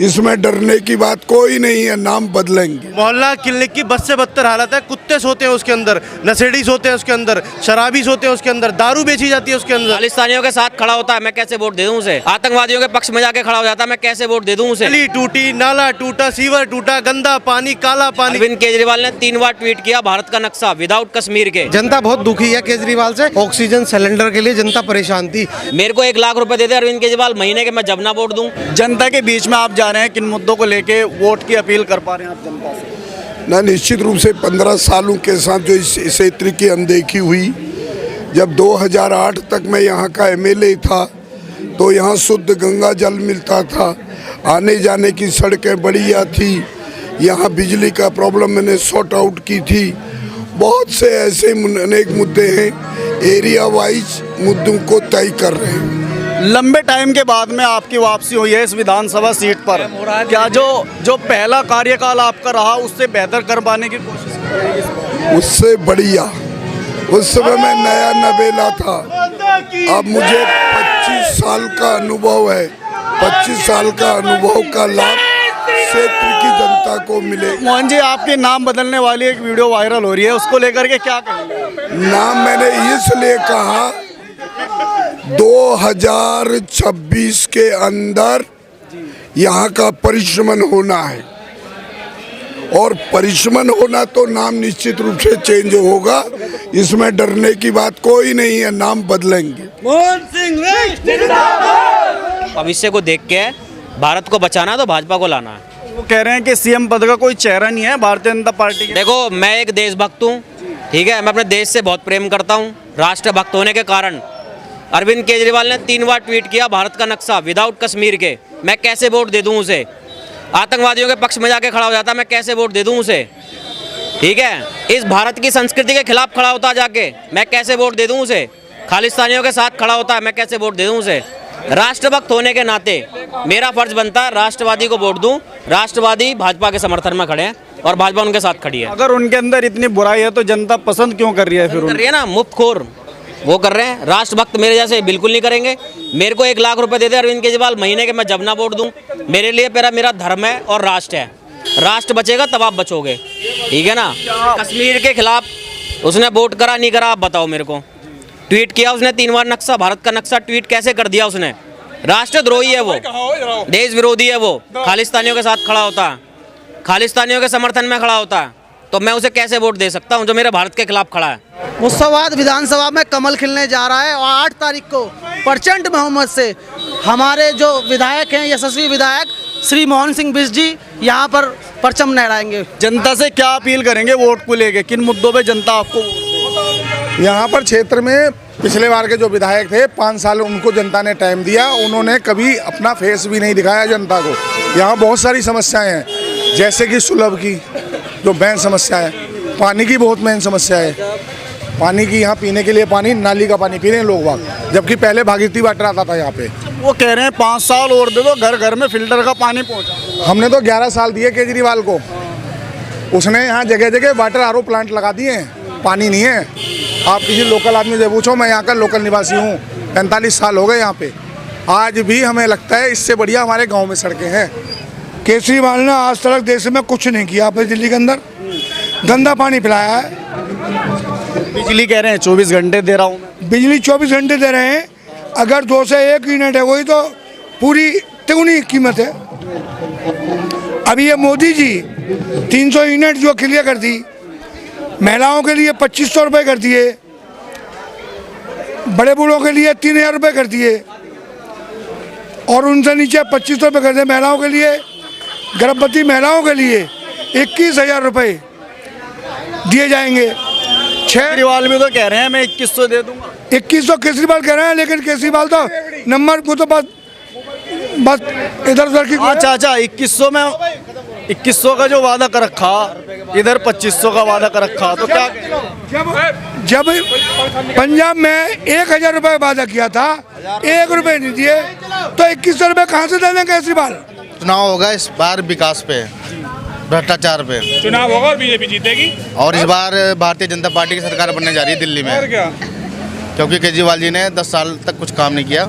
इसमें डरने की बात कोई नहीं है, नाम बदलेंगे। मोहल्ला क्लिनिक की बद से बदतर हालत है। कुत्ते सोते हैं उसके अंदर, नशेड़ी सोते हैं उसके अंदर, शराबी सोते हैं उसके अंदर, दारू बेची जाती है उसके अंदर। खालिस्तानियों के साथ खड़ा होता है, मैं कैसे वोट दे दूं उसे? आतंकवादियों के पक्ष में जाके खड़ा हो जाता है, मैं कैसे वोट दे दूं उसे? गली टूटी, नाला टूटा, सीवर टूटा, गंदा पानी, काला पानी। अरविंद केजरीवाल ने 3 बार ट्वीट किया भारत का नक्शा विदाउट कश्मीर के। जनता बहुत दुखी है केजरीवाल से। ऑक्सीजन सिलेंडर के लिए जनता परेशान थी। मेरे को 1 लाख रुपए दे दे अरविंद केजरीवाल महीने के, मैं जब ना वोट दूं। जनता के बीच में आप जा रहे हैं, किन मुद्दों को लेके वोट की अपील कर पा रहे हैं आप जनता से? ना, निश्चित रूप से 15 सालों के साथ जो इस क्षेत्र की अनदेखी हुई, जब 2008 तक मैं यहाँ का एमएलए था तो यहाँ शुद्ध गंगा जल मिलता था, आने जाने की सड़कें बढ़िया थी, यहाँ बिजली का प्रॉब्लम मैंने सॉर्ट आउट की थी। बहुत से ऐसे अनेक मुद्दे हैं, एरिया वाइज मुद्दों को तय कर रहे हैं। लंबे टाइम के बाद में आपकी वापसी हुई है इस विधानसभा सीट पर, क्या जो पहला कार्यकाल आपका रहा उससे बेहतर कर पाने की कोशिश करेंगे? उससे बढ़िया। उस समय मैं नया नवेला था, अब मुझे 25 साल का अनुभव है। 25 साल का अनुभव का लाभ क्षेत्र की जनता को मिले। मोहन जी, आपके नाम बदलने वाली एक वीडियो वायरल हो रही है, उसको लेकर के क्या कहेंगे? नाम मैंने इसलिए कहा, 2026 के अंदर यहाँ का परिश्रमण होना है, और परिश्रमण होना तो नाम निश्चित रूप से चेंज होगा, इसमें डरने की बात कोई नहीं है, नाम बदलेंगे। भविष्य को देख के भारत को बचाना तो भाजपा को लाना है। वो कह रहे हैं कि सीएम पद का कोई चेहरा नहीं है भारतीय जनता पार्टी के। देखो, मैं एक देशभक्त हूँ, ठीक है, मैं अपने देश से बहुत प्रेम करता हूँ। राष्ट्रभक्त होने के कारण अरविंद केजरीवाल ने 3 बार ट्वीट किया भारत का नक्शा विदाउट कश्मीर के, मैं कैसे वोट दे दूं उसे? आतंकवादियों के पक्ष में जाके खड़ा हो जाता है, मैं कैसे वोट दे दूं उसे? ठीक है, इस भारत की संस्कृति के खिलाफ खड़ा होता जाके, मैं कैसे वोट दे दूं उसे? खालिस्तानियों के साथ खड़ा होता है, मैं कैसे वोट दे दूं उसे? राष्ट्रभक्त होने के नाते मेरा फर्ज बनता है राष्ट्रवादी को वोट दूं। राष्ट्रवादी भाजपा के समर्थन में खड़े हैं और भाजपा उनके साथ खड़ी है। अगर उनके अंदर इतनी बुराई है तो जनता पसंद क्यों कर रही है? फिर कर रही है ना, मुफ्तखोर वो कर रहे हैं। राष्ट्रभक्त मेरे जैसे बिल्कुल नहीं करेंगे। मेरे को 1 लाख रुपए दे दे अरविंद केजरीवाल महीने के, मैं जब ना वोट दूं। मेरे लिए मेरा धर्म है और राष्ट्र है। राष्ट्र बचेगा तब आप बचोगे, ठीक है ना? कश्मीर के खिलाफ उसने वोट करा नहीं करा, आप बताओ मेरे को। ट्वीट किया उसने 3 बार नक्शा, भारत का नक्शा ट्वीट कैसे कर दिया उसने? राष्ट्रद्रोही है वो, देश विरोधी है वो, खालिस्तानियों के साथ खड़ा होता है, खालिस्तानियों के समर्थन में खड़ा होता है, तो मैं उसे कैसे वोट दे सकता हूं जो मेरे भारत के खिलाफ खड़ा है? मुस्तफाबाद विधानसभा में कमल खिलने जा रहा है और 8 तारीख को प्रचंड बहुमत से हमारे जो विधायक हैं, यशस्वी विधायक श्री मोहन सिंह बिष्ट जी यहाँ पर परचम लहराएंगे। जनता से क्या अपील करेंगे वोट को लेके? किन मुद्दों पे जनता आपको? यहाँ पर क्षेत्र में पिछले बार के जो विधायक थे 5 साल उनको जनता ने टाइम दिया, उन्होंने कभी अपना फेस भी नहीं दिखाया जनता को। यहाँ बहुत सारी समस्याएं हैं, जैसे कि सुलभ की जो मेन समस्या है, पानी की बहुत मेन समस्या है। पानी की यहाँ पीने के लिए पानी, नाली का पानी पी रहे हैं लोग वहाँ, जबकि पहले भागीरथी वाटर आता था यहाँ पे। वो कह रहे हैं 5 साल और दे दो, घर घर में फिल्टर का पानी पहुँचा। हमने तो 11 साल दिए केजरीवाल को, उसने यहाँ जगह जगह वाटर आरओ प्लांट लगा दिए हैं, पानी नहीं है। आप किसी लोकल आदमी से पूछो, मैं यहाँ का लोकल निवासी हूँ, 45 साल हो गए यहाँ पे, आज भी हमें लगता है इससे बढ़िया हमारे गाँव में सड़कें हैं। केजरीवाल ने आज तक देश में कुछ नहीं किया, अपने दिल्ली के अंदर गंदा पानी पिलाया है। बिजली कह रहे हैं 24 घंटे दे रहा हूँ, बिजली 24 घंटे दे रहे हैं, अगर 2 से 1 यूनिट है वही तो पूरी तिगुनी कीमत है। अभी ये मोदी जी 300 यूनिट जो क्लियर कर दी, महिलाओं के लिए 2500 रुपये कर दिए, बड़े बूढ़ों के लिए 3000 रुपये कर दिए, और उनसे नीचे 2500 रुपये कर दिए। महिलाओं के लिए, गर्भवती महिलाओं के लिए 21,000 रुपये दिए जाएंगे। केजरीवाल भी तो कह रहे हैं मैं 2100 दे दूंगा। 2100 केजरीवाल कह रहे हैं, लेकिन केजरीवाल तो नंबर को तो बस इधर उधर की। अच्छा 2100 में 2100 का जो वादा कर रखा, इधर 2500 का वादा कर रखा, तो क्या? जब पंजाब में 1000 रुपये वादा किया था, 1 रुपये नहीं दिए, तो 2100 रुपये कहाँ से दे देंगे केजरीवाल? चुनाव होगा इस बार विकास पे, भ्रष्टाचार पे चुनाव होगा और बीजेपी जीतेगी। और इस बार भारतीय जनता पार्टी की सरकार बनने जा रही है दिल्ली में। और क्या? क्योंकि केजरीवाल जी ने 10 साल तक कुछ काम नहीं किया।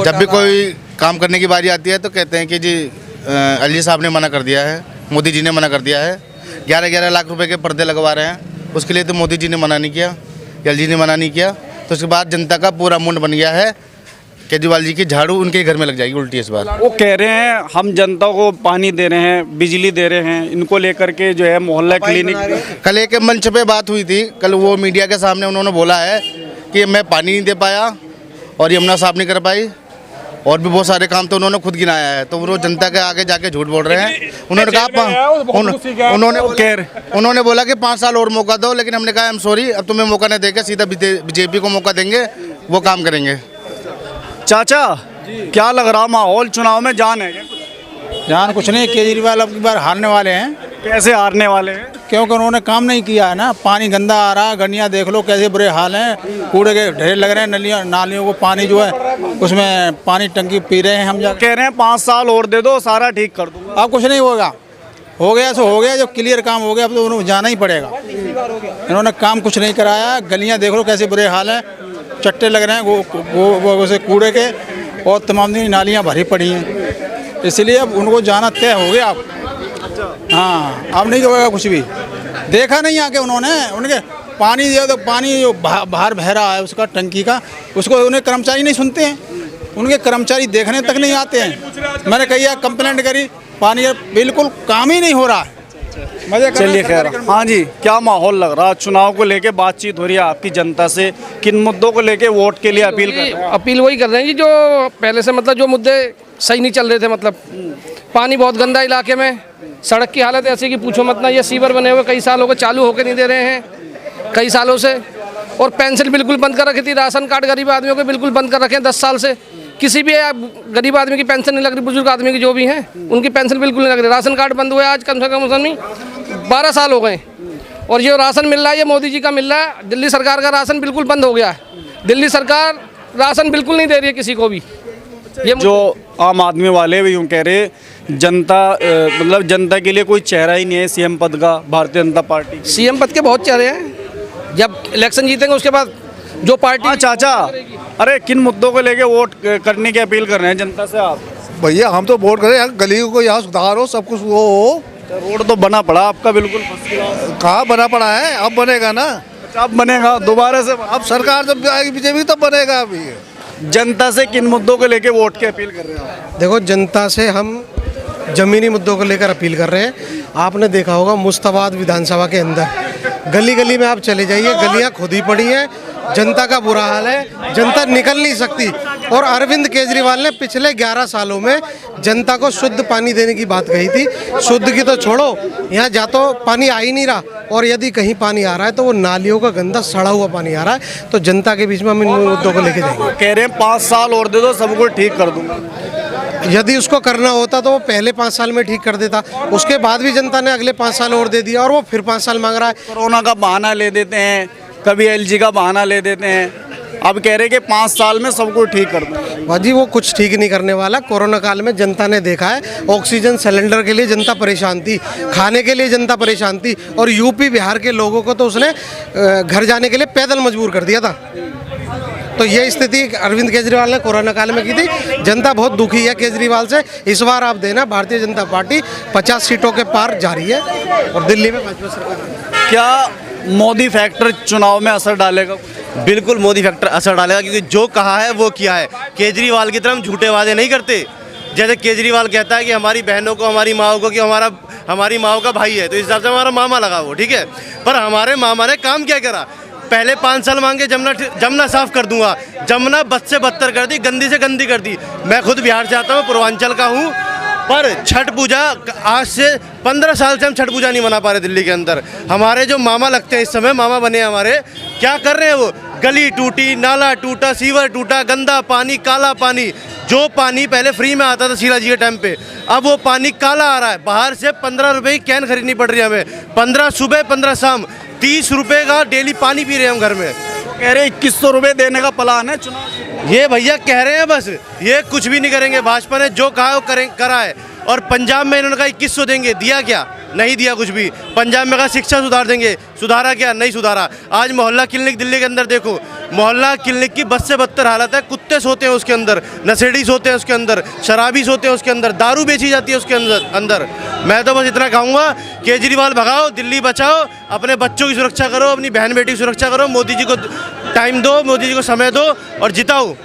जब भी कोई काम करने की बारी आती है तो कहते हैं कि जी एलजी साहब ने मना कर दिया है, मोदी जी ने मना कर दिया है। 11-11 लाख रुपए के पर्दे लगवा रहे हैं, उसके लिए तो मोदी जी ने मना नहीं किया, एलजी ने मना नहीं किया। तो उसके बाद जनता का पूरा मुंड बन गया है, केजरीवाल जी की झाड़ू उनके घर में लग जाएगी उल्टी इस बार। वो कह रहे हैं हम जनता को पानी दे रहे हैं, बिजली दे रहे हैं, इनको लेकर के जो है मोहल्ला क्लिनिक। कल एक मंच पे बात हुई थी, कल वो मीडिया के सामने उन्होंने बोला है कि मैं पानी नहीं दे पाया और यमुना साफ नहीं कर पाई, और भी बहुत सारे काम तो उन्होंने खुद गिनाया है। तो वो जनता के आगे जाके झूठ बोल रहे हैं। उन्होंने कहा उन्होंने बोला कि 5 साल और मौका दो, लेकिन हमने कहा हम सॉरी, अब तुम्हें मौका नहीं देंगे, सीधा बीजेपी को मौका देंगे, वो काम करेंगे। चाचा क्या लग रहा माहौल चुनाव में जान है क्या? जान कुछ नहीं, केजरीवाल अब की बार हारने वाले हैं। कैसे हारने वाले हैं? क्योंकि उन्होंने काम नहीं किया है ना। पानी गंदा आ रहा है, गलियाँ देख लो कैसे बुरे हाल हैं, कूड़े के ढेर लग रहे हैं, नालियों को पानी जो है उसमें पानी टंकी पी रहे हैं हम जा। कह रहे हैं 5 साल और दे दो, सारा ठीक कर दूंगा। अब कुछ नहीं होगा, हो गया सो हो गया, जो क्लियर काम हो गया अब तो उन्हें जाना ही पड़ेगा। इन्होंने काम कुछ नहीं कराया, गलियाँ देख लो कैसे बुरे हाल हैं, चट्टे लग रहे हैं वो कूड़े के, और तमाम नालियाँ भरी पड़ी हैं, इसलिए अब उनको जाना तय हो गया। अब हाँ, अब नहीं होगा कुछ भी। देखा नहीं आके उन्होंने, उनके पानी दिया तो पानी जो बाहर बह रहा है उसका टंकी का, उसको उन्हें कर्मचारी नहीं सुनते हैं, उनके कर्मचारी देखने तक नहीं आते हैं। मैंने कही कंप्लेंट करी, पानी बिल्कुल काम ही नहीं हो रहा है। चलिए खैर, हाँ जी, क्या माहौल लग रहा है? चुनाव को लेके बातचीत हो रही है आपकी जनता से, किन मुद्दों को लेके वोट के लिए अपील कर रहे हैं? अपील वही कर रहे हैं जी, जो पहले से मतलब जो मुद्दे सही नहीं चल रहे थे, मतलब पानी बहुत गंदा इलाके में, सड़क की हालत ऐसी कि पूछो मत ना। ये सीवर बने हुए कई साल हो गए, चालू होकर नहीं दे रहे हैं कई सालों से, और पेंशन बिल्कुल बंद कर रखी थी। राशन कार्ड गरीब आदमियों के बिल्कुल बंद कर रखे हैं 10 साल से। किसी भी गरीब आदमी की पेंशन नहीं लग रही, बुजुर्ग आदमी की जो भी हैं उनकी पेंशन बिल्कुल नहीं लग रही। राशन कार्ड बंद हुए आज कम से कम 12 साल हो गए, और जो राशन मिल रहा है ये मोदी जी का मिल रहा है। दिल्ली सरकार का राशन बिल्कुल बंद हो गया है, दिल्ली सरकार राशन बिल्कुल नहीं दे रही है किसी को भी। ये जो आम आदमी वाले भी यूँ कह रहे, जनता मतलब जनता के लिए कोई चेहरा ही नहीं है सीएम पद का भारतीय जनता पार्टी। सीएम पद के बहुत चेहरे हैं, जब इलेक्शन जीतेंगे उसके बाद जो पार्टी। हाँ चाचा, अरे किन मुद्दों को लेके वोट करने की अपील कर रहे हैं जनता से आप? भैया हम तो वोट करें, यहाँ गली को यहाँ सुधार हो, सब कुछ वो हो। रोड तो बना पड़ा आपका बिल्कुल, कहाँ बना पड़ा है, अब बनेगा ना। अब बनेगा दोबारा से, अब सरकार जब आएगी बीजेपी तब बनेगा। अभी जनता से किन मुद्दों को लेके वोट की अपील कर रहे हैं? देखो, जनता से हम ज़मीनी मुद्दों को लेकर अपील कर रहे हैं। आपने देखा होगा मुश्ताबाद विधानसभा के अंदर गली गली में आप चले जाइए, गलियां खुदी पड़ी हैं, जनता का बुरा हाल है, जनता निकल नहीं सकती। और अरविंद केजरीवाल ने पिछले 11 सालों में जनता को शुद्ध पानी देने की बात कही थी। शुद्ध की तो छोड़ो, यहाँ जा तो पानी आ ही नहीं रहा, और यदि कहीं पानी आ रहा है तो वो नालियों का गंदा सड़ा हुआ पानी आ रहा है। तो जनता के बीच में हम इन मुद्दों को लेके जाएंगे। कह रहे हैं 5 साल और दे दो, सब कुछ ठीक कर दूंगा। यदि उसको करना होता तो वो पहले 5 साल में ठीक कर देता, उसके बाद भी जनता ने अगले 5 साल और दे दिया, और वो फिर 5 साल मांग रहा है। कोरोना का बहाना ले देते हैं, कभी एलजी का बहाना ले देते हैं, अब कह रहे कि 5 साल में सब कुछ ठीक कर दूंगा। बाजी वो कुछ ठीक नहीं करने वाला। कोरोना काल में जनता ने देखा है, ऑक्सीजन सिलेंडर के लिए जनता परेशान थी, खाने के लिए जनता परेशान थी, और यूपी बिहार के लोगों को तो उसने घर जाने के लिए पैदल मजबूर कर दिया था। तो ये स्थिति अरविंद केजरीवाल ने कोरोना काल में की थी। जनता बहुत दुखी है केजरीवाल से। इस बार आप देना, भारतीय जनता पार्टी 50 सीटों के पार जा रही है, और दिल्ली में भाजपा सरकार। क्या मोदी फैक्टर चुनाव में असर डालेगा? बिल्कुल मोदी फैक्टर असर डालेगा, क्योंकि जो कहा है वो किया है। केजरीवाल की तरह हम झूठे वादे नहीं करते। जैसे केजरीवाल कहता है कि हमारी बहनों को, हमारी माओ को, कि हमारी माओ का भाई है, तो इस हिसाब से हमारा मामा लगा वो, ठीक है। पर हमारे मामा ने काम क्या करा? पहले 5 साल मांगे, जमुना साफ कर दूंगा, जमुना बद से बदतर कर दी, गंदी से गंदी कर दी। मैं खुद बिहार से आता हूँ, पूर्वांचल का हूँ, पर छठ पूजा आज से 15 साल से हम छठ पूजा नहीं मना पा रहे दिल्ली के अंदर। हमारे जो मामा लगते हैं, इस समय मामा बने हमारे, क्या कर रहे हैं वो? गली टूटी, नाला टूटा, सीवर टूटा, गंदा पानी, काला पानी। जो पानी पहले फ्री में आता था शीला जी के टाइम पे, अब वो पानी काला आ रहा है। बाहर से 15 रुपए की कैन खरीदनी पड़ रही है हमें, 15 सुबह 15 शाम, 30 रुपए का डेली पानी पी रहे हैं हम घर में। कह रहे 2100 रुपये देने का प्लान है चुनाव। ये भैया कह रहे हैं, बस ये कुछ भी नहीं करेंगे। भाजपा ने जो कहा वो करा है। और पंजाब में इन्होंने कहा 2100 देंगे, दिया क्या? नहीं दिया कुछ भी। पंजाब में कहा शिक्षा सुधार देंगे, सुधारा क्या? नहीं सुधारा। आज मोहल्ला क्लिनिक दिल्ली के अंदर देखो, मोहल्ला क्लिनिक की बद से बदतर हालत है। कुत्ते सोते हैं उसके अंदर, नशेड़ी सोते हैं उसके अंदर, शराबी सोते हैं उसके अंदर, दारू बेची जाती है उसके अंदर। मैं तो बस इतना कहूँगा, केजरीवाल भगाओ, दिल्ली बचाओ, अपने बच्चों की सुरक्षा करो, अपनी बहन बेटी की सुरक्षा करो, मोदी जी को टाइम दो, मोदी जी को समय दो और जिताओ।